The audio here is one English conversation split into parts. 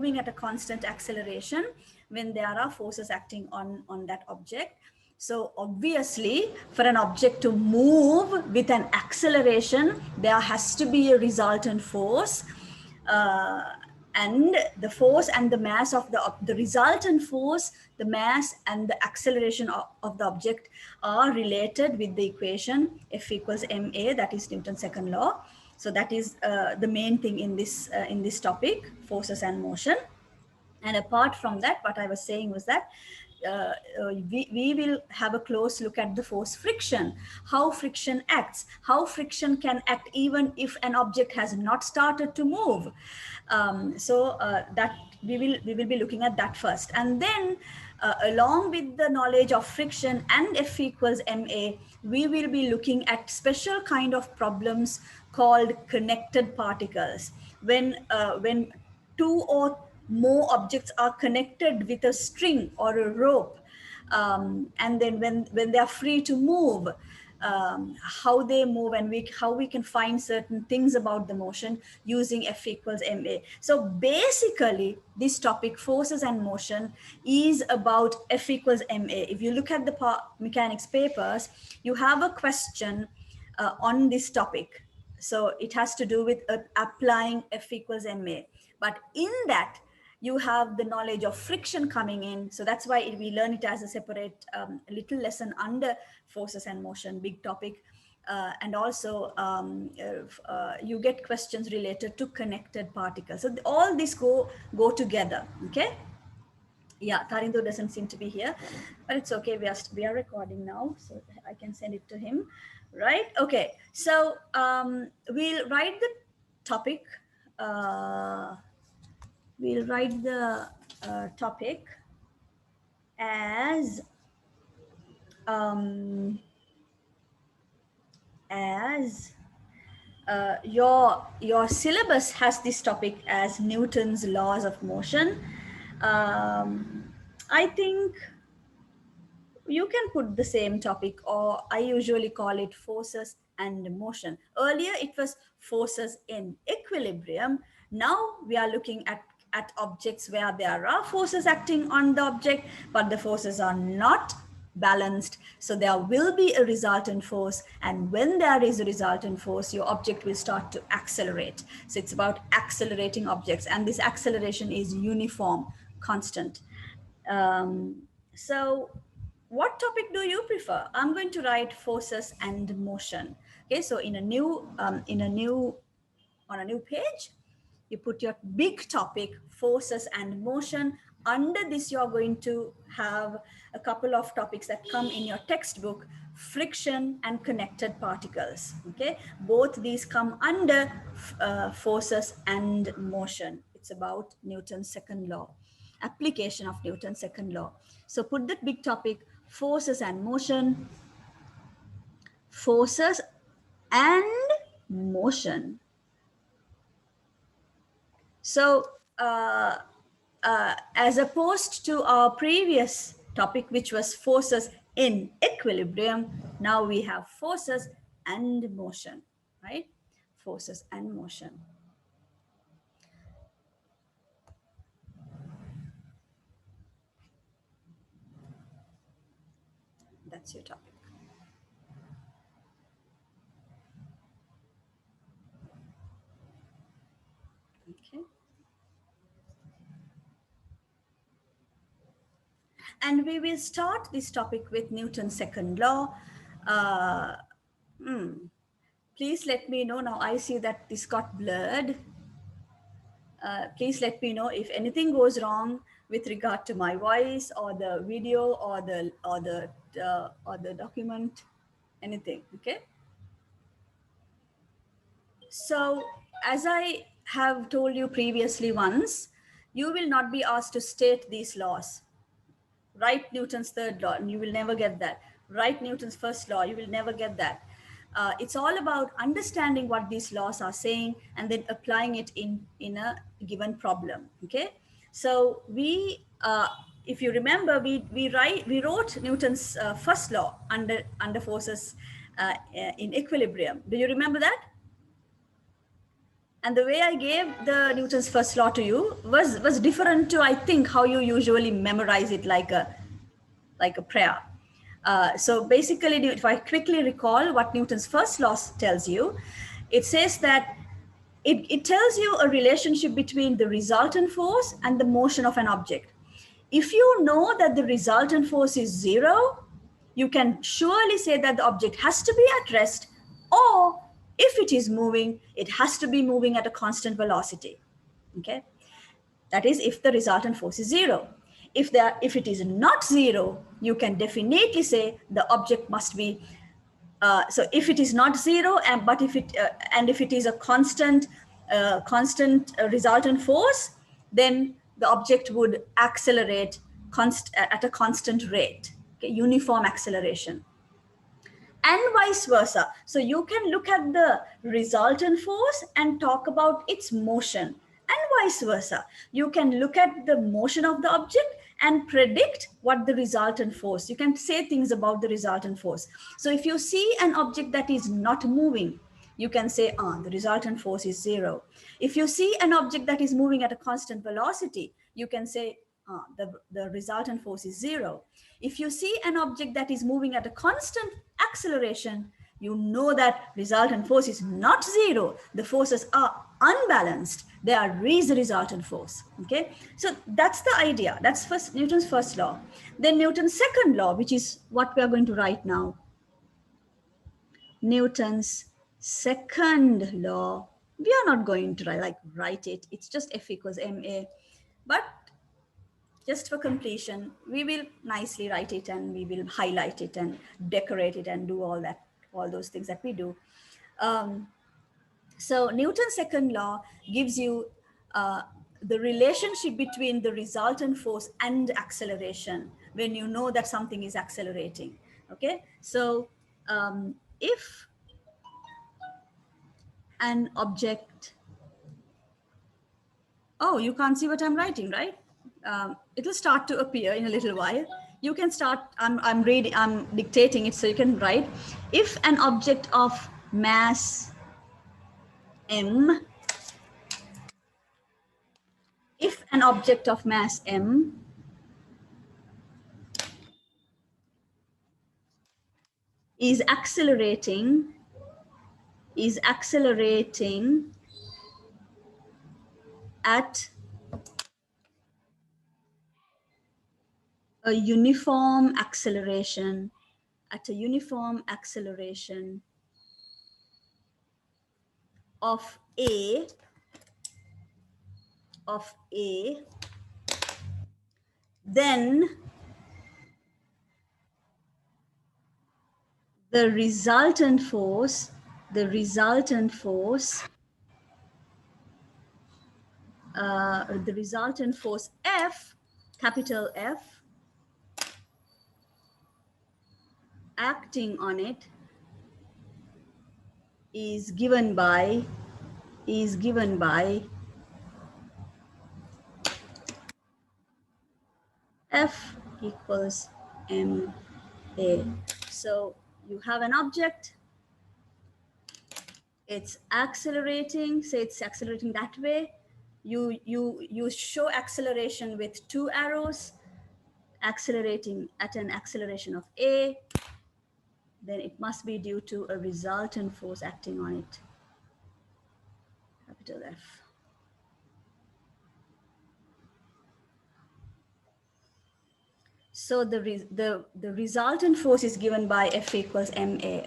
moving at a constant acceleration when there are forces acting on that object. So obviously, for an object to move with an acceleration, there has to be a resultant force. Uh, and the force and the mass of the resultant force, the mass and the acceleration of the object are related with the equation F equals ma, that is Newton's second law. So that is the main thing in this topic, forces and motion. And apart from that, what I was saying was that we will have a close look at the force friction, how friction acts, how friction can act even if an object has not started to move. That we will be looking at that first, and then along with the knowledge of friction and F equals ma, we will be looking at special kind of problems called connected particles. When two or more objects are connected with a string or a rope, and then when they are free to move, how they move, and how we can find certain things about the motion using F equals ma. So basically this topic, forces and motion, is about F equals ma. If you look at the mechanics papers, you have a question on this topic. So it has to do with applying F equals ma. But in that, you have the knowledge of friction coming in. So that's why we learn it as a separate little lesson under forces and motion, big topic. And also you get questions related to connected particles. So all this go together, okay? Yeah, Tarindo doesn't seem to be here, but it's okay. We are recording now, so I can send it to him, right? Okay, so we'll write the topic. We'll write the topic as your syllabus has this topic as Newton's laws of motion. I think you can put the same topic, or I usually call it forces and motion. Earlier it was forces in equilibrium. Now we are looking at objects where there are forces acting on the object, but the forces are not balanced. So there will be a resultant force, and when there is a resultant force, your object will start to accelerate. So it's about accelerating objects, and this acceleration is uniform, constant. So what topic do you prefer? I'm going to write forces and motion. Okay, so on a new page, you put your big topic, forces and motion. Under this, you're going to have a couple of topics that come in your textbook: friction and connected particles. Okay, both these come under forces and motion. It's about Newton's second law, application of Newton's second law. So put that big topic, forces and motion, forces and motion. So as opposed to our previous topic, which was forces in equilibrium, now we have forces and motion, right? Forces and motion. That's your topic. Okay. And we will start this topic with Newton's second law. Please let me know. Now I see that this got blurred. Please let me know if anything goes wrong with regard to my voice or the video or the document, anything. Okay. So as I have told you previously once, you will not be asked to state these laws. Write Newton's third law, and you will never get that. Write Newton's first law, you will never get that. It's all about understanding what these laws are saying and then applying it in a given problem. Okay, so if you remember, we wrote Newton's first law under forces in equilibrium. Do you remember that? And the way I gave the Newton's first law to you was different to, I think, how you usually memorize it like a prayer. So basically, if I quickly recall what Newton's first law tells you, it says that it tells you a relationship between the resultant force and the motion of an object. If you know that the resultant force is zero, you can surely say that the object has to be at rest, or if it is moving, it has to be moving at a constant velocity. Okay, that is if the resultant force is zero. If it is not zero, you can definitely say the object must be so if it is not zero, and but if it is a constant resultant force, then the object would accelerate at a constant rate, okay, uniform acceleration, and vice versa. So you can look at the resultant force and talk about its motion, and vice versa. You can look at the motion of the object and predict what the resultant force. You can say things about the resultant force. So if you see an object that is not moving, you can say, the resultant force is zero. If you see an object that is moving at a constant velocity, you can say, the resultant force is zero. If you see an object that is moving at a constant acceleration, you know that resultant force is not zero. The forces are unbalanced. They are raised resultant force. Okay, so that's the idea. That's Newton's first law. Then Newton's second law, which is what we are going to write now. Newton's second law. We are not going to write it. It's just F equals ma. But just for completion, we will nicely write it and we will highlight it and decorate it and do all those things that we do. So Newton's second law gives you the relationship between the resultant force and acceleration when you know that something is accelerating. Okay, so if an object, oh, you can't see what I'm writing, right? It will start to appear in a little while. You can start, I'm reading, I'm dictating it so you can write. If an object of mass m, if an object of mass m is accelerating at a uniform acceleration, of a, then the resultant force F, capital F, acting on it is given by F equals ma. So you have an object, it's accelerating, say it's accelerating that way. You show acceleration with two arrows, accelerating at an acceleration of a, then it must be due to a resultant force acting on it, capital F. So the resultant force is given by F equals ma.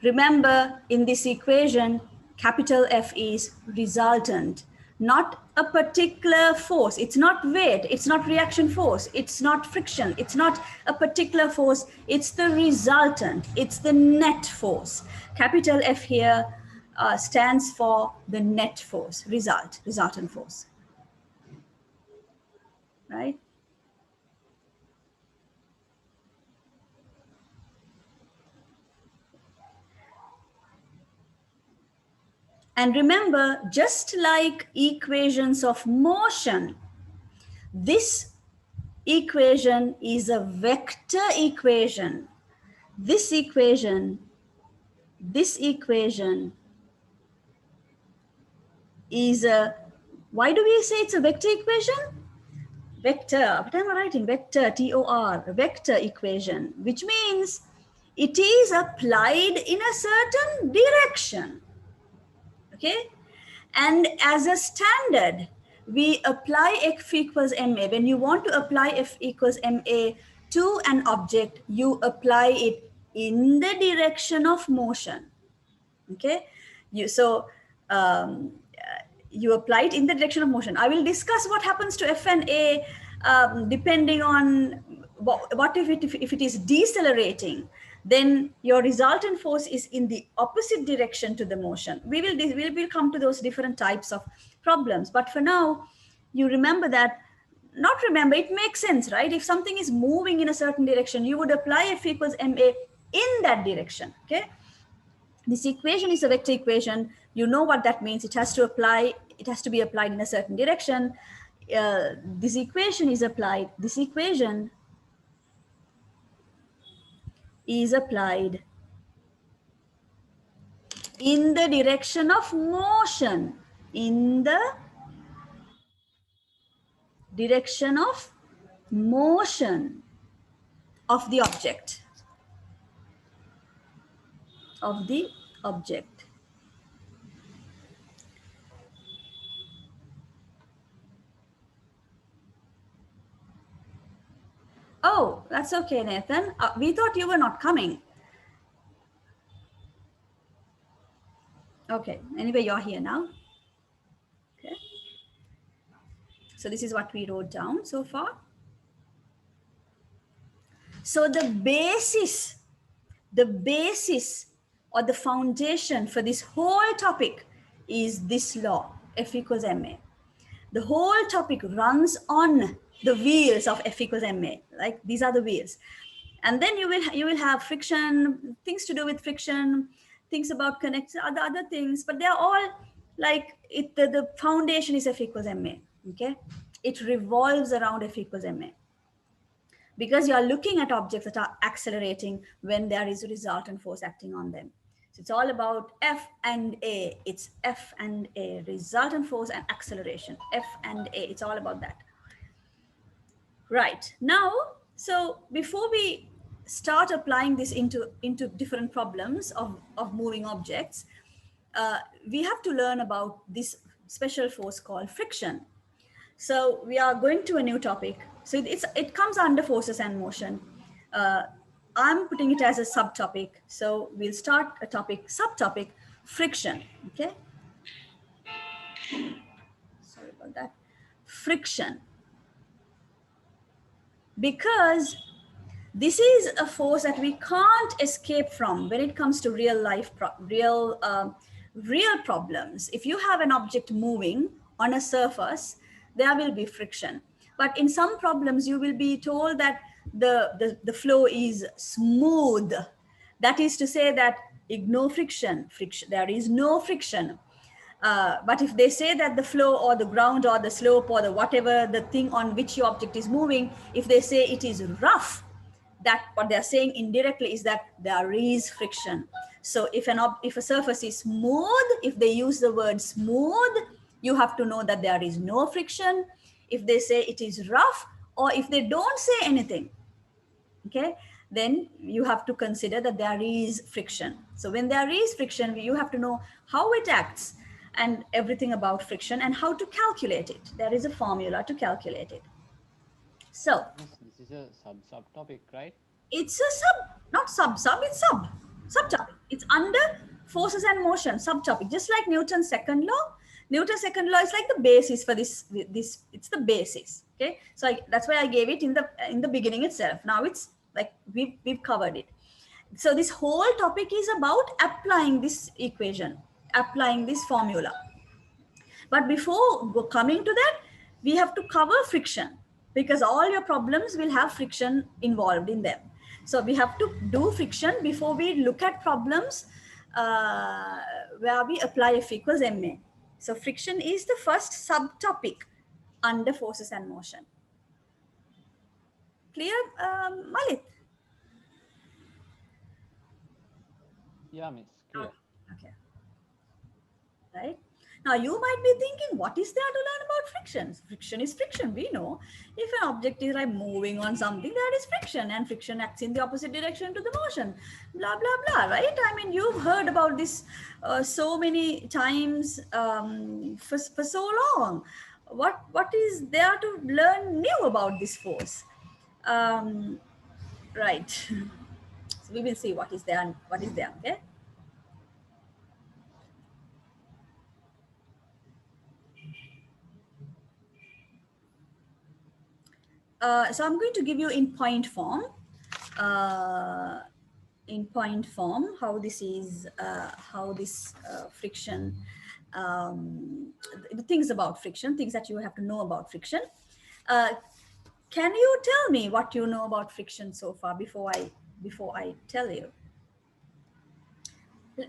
Remember, in this equation, capital F is resultant, not a particular force. It's not weight, it's not reaction force, it's not friction, it's not a particular force, it's the resultant, it's the net force. Capital F here stands for the net force, resultant force, right? And remember, just like equations of motion, this equation is a vector equation. This equation is a, why do we say it's a vector equation? Vector, what am I writing? Vector, T-O-R, vector equation, which means it is applied in a certain direction. Okay? And as a standard, we apply F equals ma. When you want to apply F equals ma to an object, you apply it in the direction of motion. Okay, um, you apply it in the direction of motion. I will discuss what happens to F and A depending on what if it is decelerating, then your resultant force is in the opposite direction to the motion. We will come to those different types of problems, but for now you remember that, not remember, it makes sense, right? If something is moving in a certain direction, you would apply F equals ma in that direction. Okay, this equation is a vector equation. You know what that means. It has to be applied in a certain direction. This equation is applied. This equation is applied in the direction of motion. In the direction of motion of the object. Of the object. Oh, that's okay, Nathan. We thought you were not coming. Okay, anyway, you're here now. Okay. So this is what we wrote down so far. So the basis or the foundation for this whole topic is this law, F equals ma. The whole topic runs on the wheels of F equals ma. Like these are the wheels. And then you will have friction, things to do with friction, things about connect, other things, but they're all like the foundation is F equals ma. Okay, it revolves around F equals ma, because you are looking at objects that are accelerating when there is a resultant force acting on them. So it's all about F and A. It's F and A, resultant force and acceleration. F and A, it's all about that. Right. Now, so before we start applying this into different problems of moving objects, we have to learn about this special force called friction. So we are going to a new topic. So it comes under forces and motion. Uh, I'm putting it as a subtopic. So we'll start a topic, subtopic, friction. Okay. Sorry about that. Friction. Because this is a force that we can't escape from when it comes to real life, real problems. If you have an object moving on a surface, there will be friction. But in some problems, you will be told that the flow is smooth. That is to say that ignore friction. There is no friction. But if they say that the flow or the ground or the slope or the whatever the thing on which your object is moving, if they say it is rough, that what they're saying indirectly is that there is friction. So if a surface is smooth, if they use the word smooth, you have to know that there is no friction. If they say it is rough, or if they don't say anything, okay, then you have to consider that there is friction. So when there is friction, you have to know how it acts and everything about friction and how to calculate it. There is a formula to calculate it. So Miss, this is a subtopic, right? it's a not it's subtopic. It's under forces and motion, subtopic, just like Newton's second law. Newton's second law is like the basis for this it's the basis. Okay, so that's why I gave it in the beginning itself. Now it's like we've covered it. So this whole topic is about applying this equation, applying this formula. But before coming to that, we have to cover friction, because all your problems will have friction involved in them. So we have to do friction before we look at problems where we apply F equals ma. So friction is the first subtopic under forces and motion. Clear, Malit? Yeah, miss, clear. Okay. Right. Now, you might be thinking, what is there to learn about friction? Friction is friction. We know if an object is like moving on something, that is friction, and friction acts in the opposite direction to the motion. Blah, blah, blah, right? I mean, you've heard about this so many times for so long. What is there to learn new about this force? Um, right. So we will see what is there. What is there, okay? So I'm going to give you in point form, uh, how this is, how this friction, the things about friction, things that you have to know about friction. Uh, can you tell me what you know about friction so far before I tell you?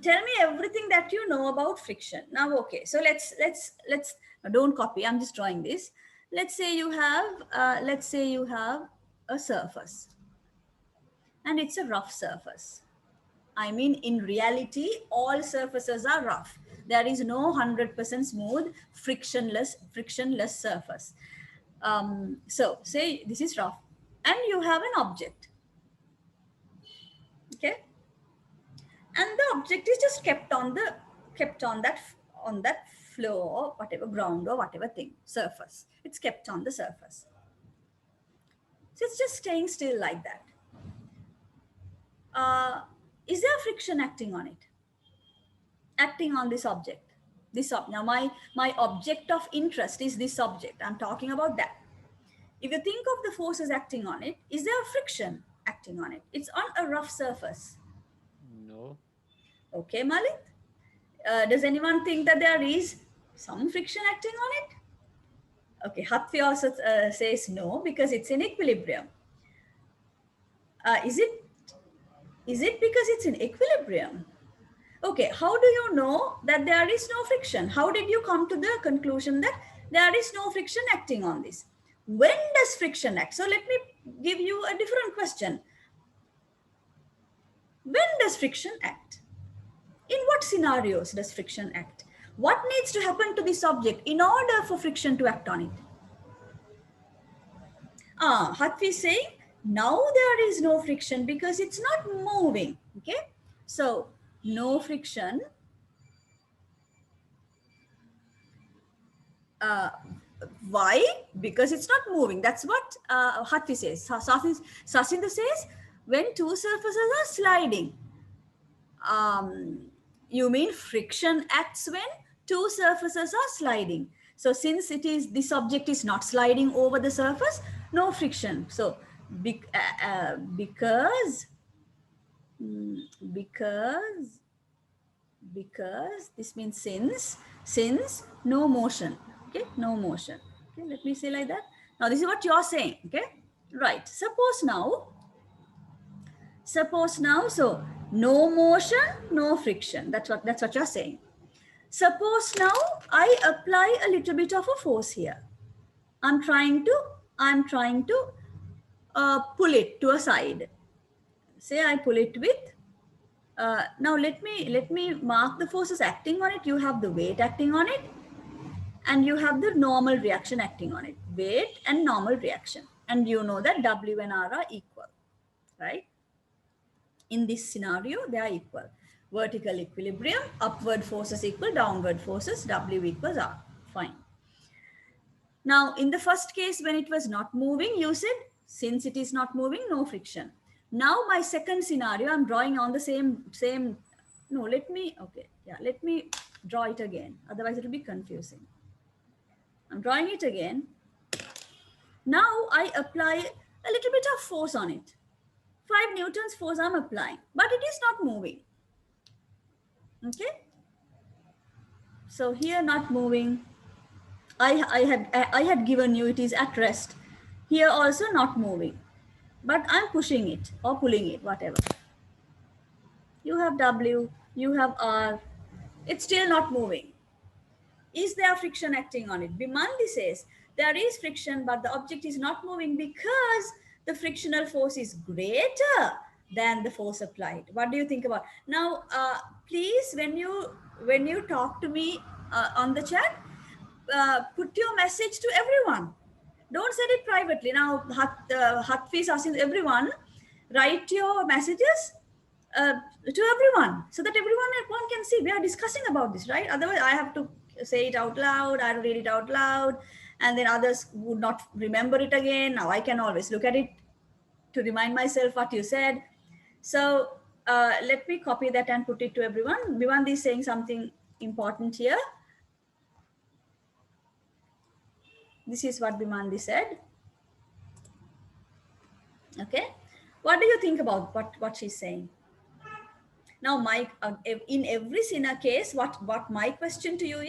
Tell me everything that you know about friction. Now, okay, so let's don't copy. I'm just drawing this. Let's say you have a surface, and it's a rough surface. I mean, in reality, all surfaces are rough. There is no 100% smooth, frictionless surface. So, say this is rough, and you have an object, okay, and the object is just kept on that floor, whatever ground or whatever thing surface. It's kept on the surface, so it's just staying still like that. Uh, is there friction acting on it? Acting on this object, now my object of interest is this object. I'm talking about that. If you think of the forces acting on it, is there friction acting on it? It's on a rough surface. No. Okay, Malik, does anyone think that there is some friction acting on it? Okay, Hatfi also says no, because it's in equilibrium. Uh, is it because it's in equilibrium? Okay, how do you know that there is no friction? How did you come to the conclusion that there is no friction acting on this? When does friction act? So let me give you a different question. When does friction act? In what scenarios does friction act? What needs to happen to this object in order for friction to act on it? Hatvi is saying now there is no friction because it's not moving. Okay, so no friction. Uh, why? Because it's not moving. That's what Hatvi says. Sasinda says when two surfaces are sliding. You mean friction acts when two surfaces are sliding. So since it is this object is not sliding over the surface, no friction. So because because this means since no motion. Okay, no motion. Okay, let me say like that. Now this is what you're saying. Okay, right. Suppose now, so no motion, no friction. That's what you're saying. Suppose now I apply a little bit of a force here. I'm trying to pull it to a side. Say I pull it with. Now let me mark the forces acting on it. You have the weight acting on it, and you have the normal reaction acting on it. Weight and normal reaction, and you know that W and R are equal, right? In this scenario, they are equal. Vertical equilibrium, upward forces equal downward forces, W equals R. Fine. Now, in the first case, when it was not moving, you said, since it is not moving, no friction. Now, my second scenario, I'm drawing on the same, no, let me draw it again. Otherwise, it will be confusing. I'm drawing it again. Now, I apply a little bit of force on it. 5 newtons force I'm applying, but it is not moving. Okay, so here not moving. I had given you it is at rest. Here also not moving, but I'm pushing it or pulling it, whatever. You have W, you have R. It's still not moving. Is there friction acting on it? Bimandi says there is friction, but the object is not moving because the frictional force is greater than the force applied. What do you think about now? Please, when you talk to me, on the chat. Put your message to everyone. Don't send it privately. Now, Hatfi is asking everyone, write your messages to everyone so that everyone can see. We are discussing about this, right? Otherwise, I have to say it out loud, I read it out loud, and then others would not remember it again. Now I can always look at it to remind myself what you said. So let me copy that and put it to everyone. Vivandi is saying something important here. This is what Bimandi said. Okay. What do you think about what she's saying? Now, Mike, in every sinner case, what my question to you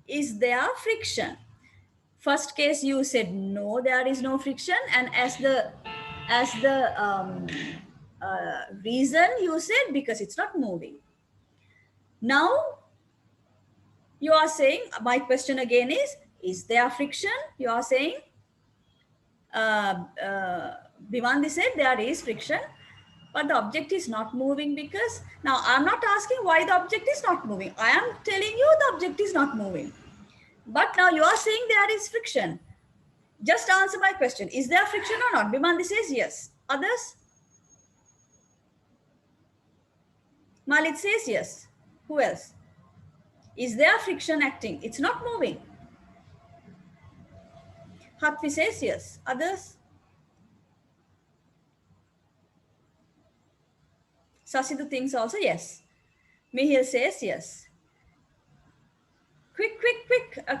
is there friction? First case, you said no, there is no friction. And as the reason, you said because it's not moving. Now, you are saying, my question again is there friction? You are saying, Bhimandi said there is friction, but the object is not moving because, now I'm not asking why the object is not moving. I am telling you the object is not moving. But now you are saying there is friction. Just answer my question. Is there friction or not? Bhimandi says yes. Others? Malik says yes. Who else? Is there friction acting? It's not moving. Hatfi says yes. Others? Sasidu thinks also yes. Mihir says yes. Quick.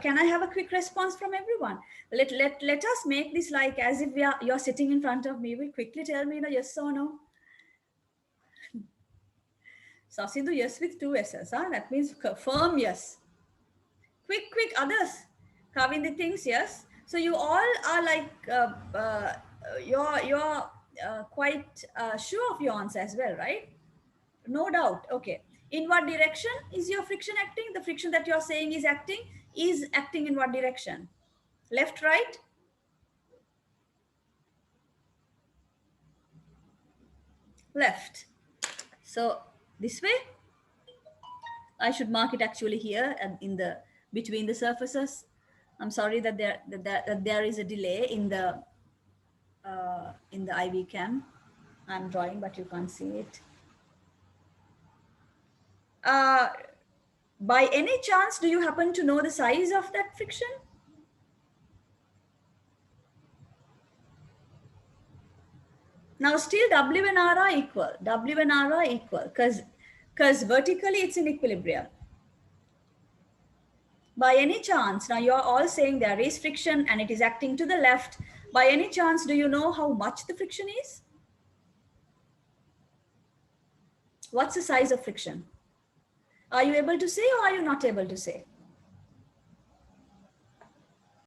Can I have a quick response from everyone? Let us make this like as if you're sitting in front of me. Will quickly tell me the yes or no. Sasidu yes with two S's. Huh? That means firm yes. Quick, others. Kavindi thinks yes. So you all are like you're quite sure of your answer as well, right? No doubt. Okay. In what direction is your friction acting? The friction that you're saying is acting in what direction? Left, right? Left. So this way, I should mark it actually here and in the between the surfaces. I'm sorry that there is a delay in the IV cam. I'm drawing, but you can't see it. Uh, by any chance, do you happen to know the size of that friction? Now still W and R are equal. W and R are equal because vertically it's in equilibrium. By any chance, now you're all saying there is friction and it is acting to the left. By any chance, do you know how much the friction is? What's the size of friction? Are you able to say or are you not able to say?